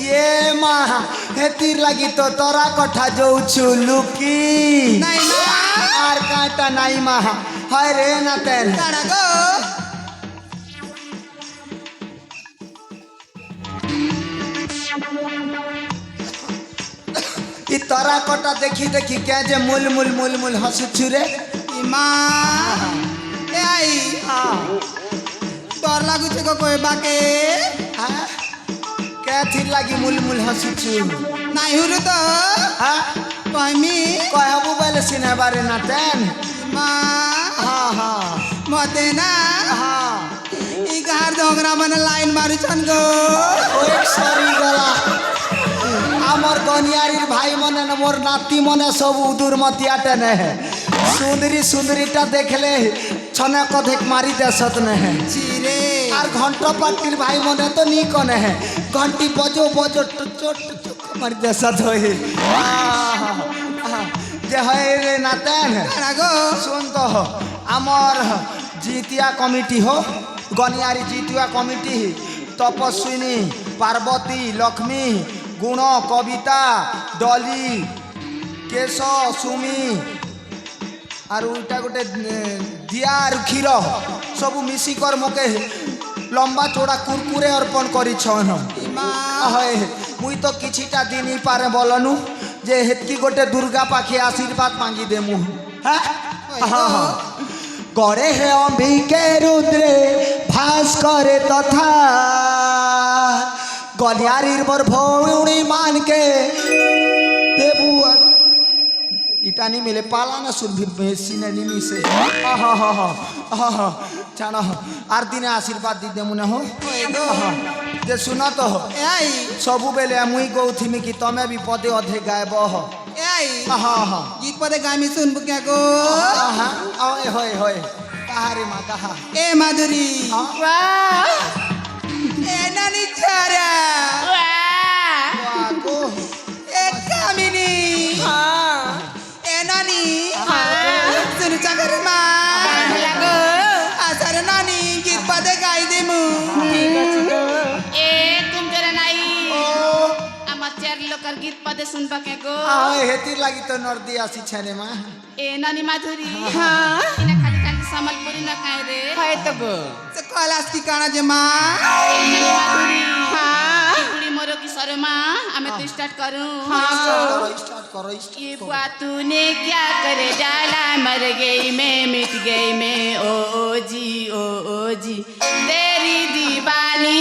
ये मा हेतिर लगी तो तोरा कठा जाऊछु लुकी नहीं ना आर काटा नहीं मा हाय रे ना तेन काड़ा गो इ तोरा कटा देखी देखी क्या जे मुल मुल मुल मुल हंसुछु रे माँ ए आई डर लागू छे को कोई बाके हाँ क्या थी लगी मुल मुल हंसुछु नहीं हुरु तो हाँ कहमी कहबू बोले सिने बारे ना तेन माँ हाँ हाँ मते ना हाँ ई घर दोंगरा मन लाइन मारू छन गो ओए सॉरी गला आमर गनियारी भाई मने न मोर नाती मने सब उदूर मतियाटे ने सुंदरी सुंदरीटा देखले छने कधेक मारी देसत ने चिरे আর ঘন্টা পাটির ভাই মনে তো নি কোনে ঘন্টি বজো বজো টুচো টুচো মারি দেসা ধই যে হয় রে নাতেন काड़ा गो শুন তো আমার জিতিয়া কমিটি হো গনিয়ারি জিতিয়া কমিটি তপস্বিনী পার্বতী লক্ষ্মী গুণ কবিতা ডলি কেশ সুমি আর ওইটা গোটে দিয়া আর ক্ষীর সবু মিশিকর মোকে লম্বা চোড়া কুরকুরে অর্পণ করিছন হয় মুই তো কিছুটা দিনই পারে বলনু যে হেতকি গোটে দুর্গা পাখি আশীর্বাদ মাগি দেমু হ্যাঁ করে হে অম্বিকে রুদ্রে ভাস করে তথা গলিয়ারির মোর ভৌণী মানকে দেবু इटा नहीं मिले पाला ना सुरभि बेसी ने नहीं मिसे जानो आर दिन आशीर्वाद दी दे मुने हो जे सुनो तो ए आई सबु बेले मुई गौथिमी कि तमे भी पदे अधे गायब हो ए आई हाँ गीत पदे गामी सुन बुक्या गो ओए होए होए कहा रे माँ कहा ए माधुरी ए नानी चारा को ए कामिनी ए नानी सुन चंगर माँ आसर नानी गीत पदे गाई दे मु ए तुम जरा नाई আমার চার লোকের গীত পদে শুনবা কে গো हेतिर लगी तो नर्दी आसी छने माँ ए नानी माधुरी इना खाली खाली সম্বলপুরি না কাই রে है तो गो से कलास की काना जे माँ ए नानी माधुरी बुढ़ी मोरो की शर्मा हमें तो स्टार्ट करूं स्टार्ट करो ये बुआ तूने क्या करे डाला मर गई मैं मिट गई मैं ओ जी तेरी दीवानी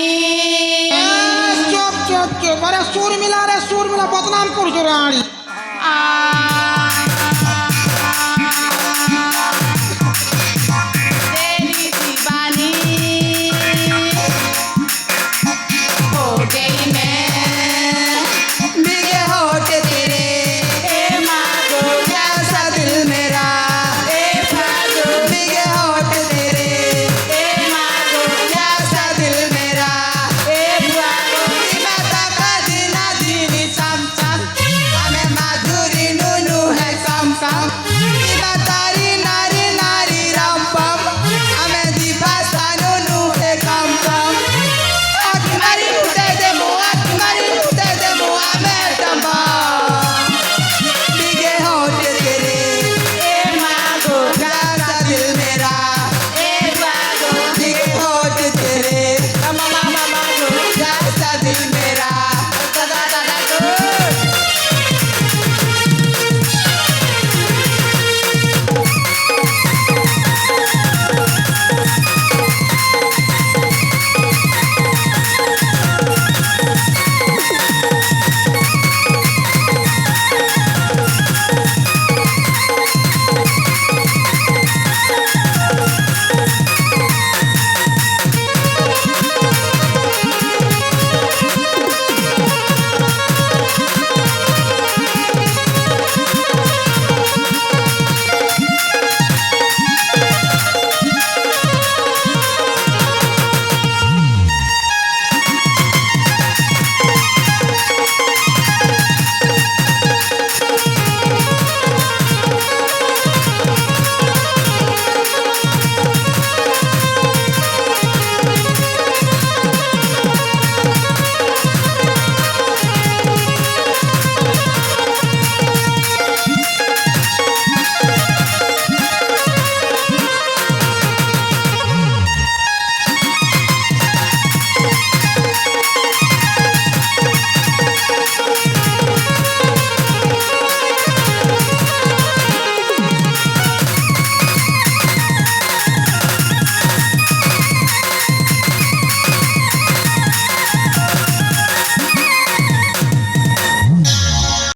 चुप अरे सुर मिला बदनाम कर जो रानी तेरी दीवानी हो गई मैं